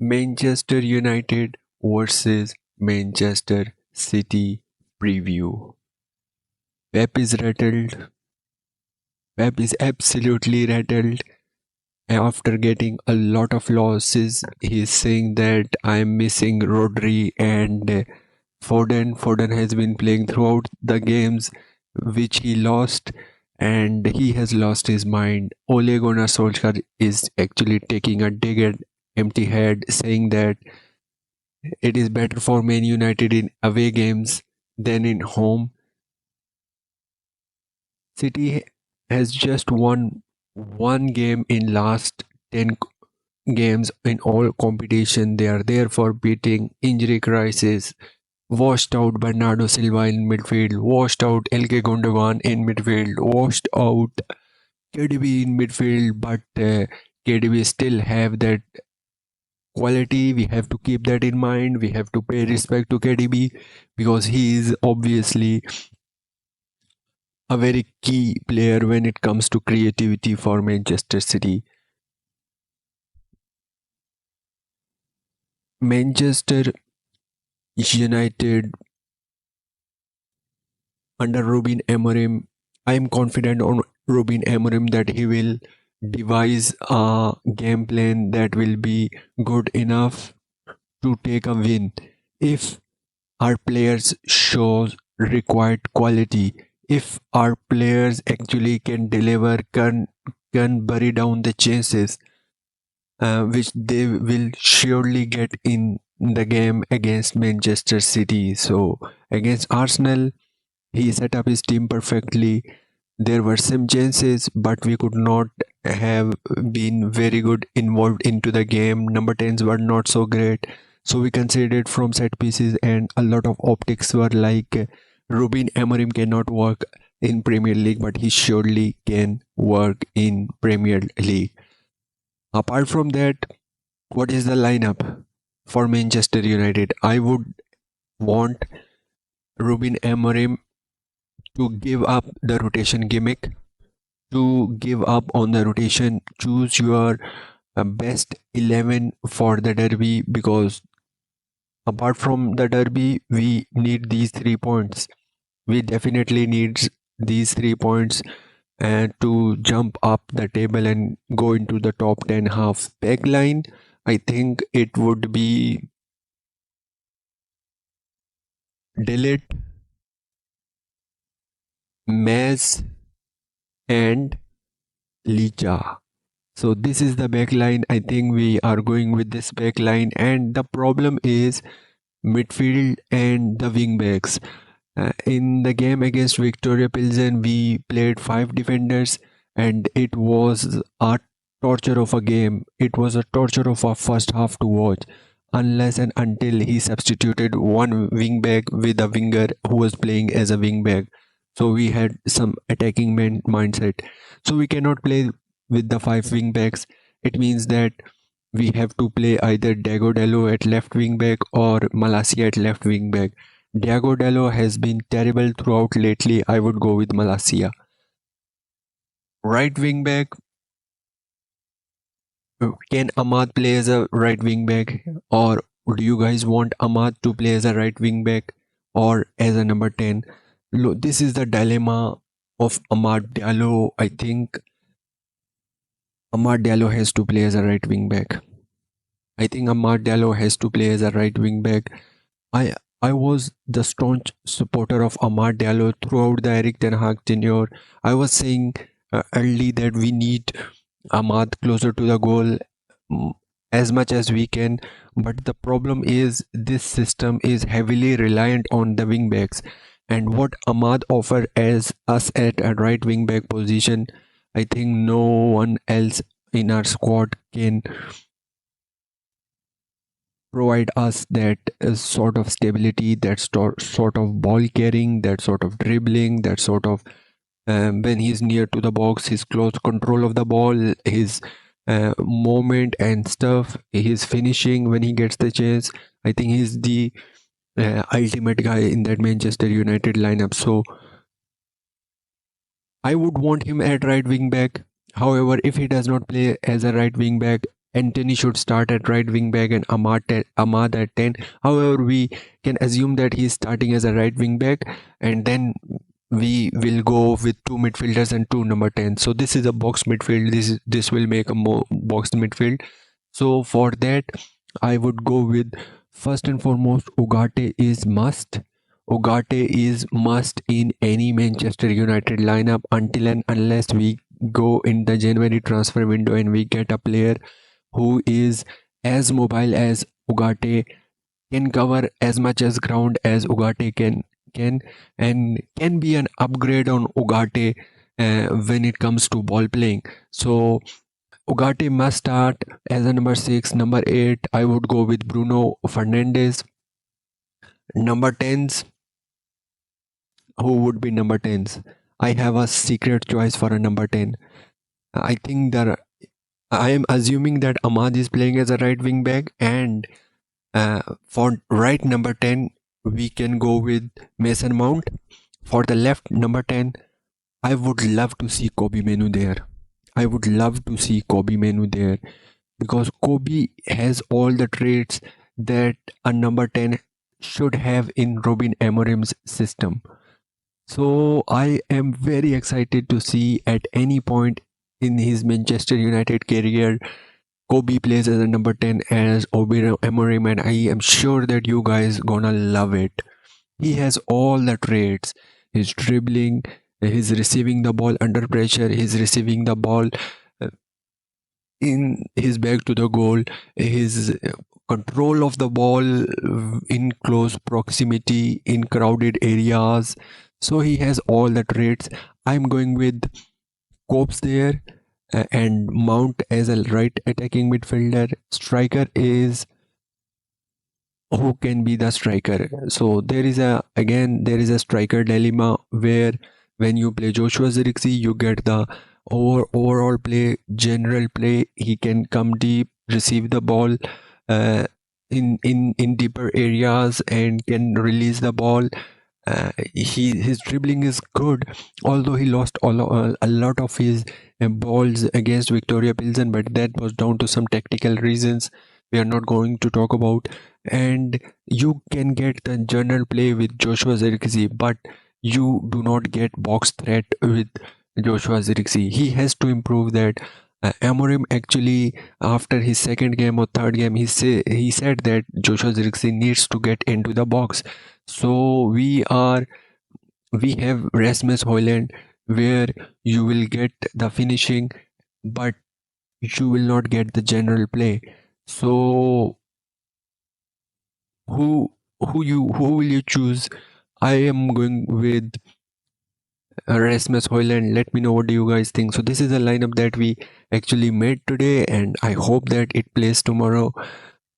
Manchester United versus Manchester City preview. Pep is rattled. Pep is absolutely rattled after getting a lot of losses. He's saying that I'm missing Rodri and Foden. Foden has been playing throughout the games which he lost, and he has lost his mind. Ole Gunnar Solskjaer is actually taking a dig at empty head, saying that it is better for Man United in away games than in home. City has just won one game in last 10 games in all competition. They are there for beating injury crisis. Washed out Bernardo Silva in midfield, washed out Ilkay Gundogan in midfield, washed out KDB in midfield, but KDB still have that quality. We have to keep that in mind. We have to pay respect to KDB because he is obviously a very key player when it comes to creativity for Manchester City. Manchester United under Ruben Amorim, I am confident on Ruben Amorim that he will devise a game plan that will be good enough to take a win if our players shows required quality, if our players actually can deliver, can bury down the chances which they will surely get in the game against Manchester City. So against Arsenal, he set up his team perfectly. There were some chances, but we could not have been very good involved into the game. Number 10s were not so great. So we conceded from set pieces, and a lot of optics were like Ruben Amorim cannot work in Premier League, but he surely can work in Premier League. Apart from that, what is the lineup for Manchester United? I would want Ruben Amorim to give up the rotation gimmick, to give up on the rotation, choose your best 11 for the derby, because apart from the derby, we need these 3 points. We definitely need these 3 points and to jump up the table and go into the top 10 half back line. I think it would be Delete, Mez, and Licha. So this is the back line. I think we are going with this back line, and the problem is midfield and the wing backs. In the game against Victoria Pilsen, we played 5 defenders, and it was a torture of a game. It was a torture of a first half to watch, unless and until he substituted one wing back with a winger who was playing as a wing back. So we had some attacking mindset. So we cannot play with the 5 wing backs. It means that we have to play either Diego Dallo at left wing back or Malacia at left wing back. Diego Dallo has been terrible throughout lately. I would go with Malacia. Right wing back, can Ahmad play as a right wing back, or do you guys want Ahmad to play as a right wing back or as a number 10? This is the dilemma of Ahmad Diallo. I think Ahmad Diallo has to play as a right wing back. I think Ahmad Diallo has to play as a right wing back. I I was the staunch supporter of Ahmad Diallo throughout the Eric Ten Hag tenure. I was saying early that we need Ahmad closer to the goal, as much as we can. But the problem is this system is heavily reliant on the wing backs, and what Ahmad offer as us at a right wing back position, I think no one else in our squad can provide us that sort of stability, that sort of ball carrying, that sort of dribbling, that sort of when he's near to the box, his close control of the ball, his movement and stuff, his finishing when he gets the chance. I think he's the ultimate guy in that Manchester United lineup. So I would want him at right wing back. However, if he does not play as a right wing back, Anthony should start at right wing back and Ahmad at 10. However, we can assume that he's starting as a right wing back, and then we will go with two midfielders and two number 10. So this is a box midfield. This will make a more box midfield. So for that, I would go with, first and foremost, Ugarte is must. Ugarte is must in any Manchester United lineup until and unless we go in the January transfer window and we get a player who is as mobile as Ugarte, can cover as much as ground as Ugarte and can be an upgrade on Ugarte when it comes to ball playing. So Ugarte must start as a number 6. Number 8, I would go with Bruno Fernandes. Number 10s, who would be number 10s? I have a secret choice for a number 10. I think that I am assuming that Ahmad is playing as a right wing back, and for right number 10, we can go with Mason Mount. For the left number 10, I would love to see Kobbie Mainoo there. I would love to see Kobbie Mainoo there because Kobbie has all the traits that a number 10 should have in Ruben Amorim's system. So I am very excited to see at any point in his Manchester United career, Kobbie plays as a number 10 as Ruben Amorim, and I am sure that you guys gonna love it. He has all the traits. His dribbling, he's receiving the ball under pressure, he's receiving the ball in his back to the goal, his control of the ball in close proximity, in crowded areas. So he has all the traits. I'm going with Copes there and Mount as a right attacking midfielder. Striker is, who can be the striker? So there is a striker dilemma where when you play Joshua Zirkzee, you get the overall play, general play. He can come deep, receive the ball in deeper areas, and can release the ball. His dribbling is good, although he lost a lot of his balls against Victoria Pilsen, but that was down to some tactical reasons we are not going to talk about. And you can get the general play with Joshua Zirkzee, but you do not get box threat with Joshua Zirkzee. He has to improve that. Amorim actually, after his second game or third game, he said that Joshua Zirkzee needs to get into the box. So we have Rasmus Højlund, where you will get the finishing, but you will not get the general play. So who will you choose? I am going with Rasmus Højlund. Let me know what do you guys think. So this is a lineup that we actually made today, and I hope that it plays tomorrow.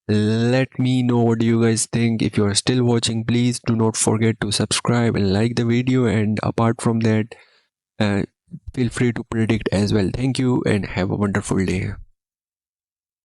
Let me know what do you guys think. If you are still watching, please do not forget to subscribe and like the video, and apart from that, feel free to predict as well. Thank you and have a wonderful day.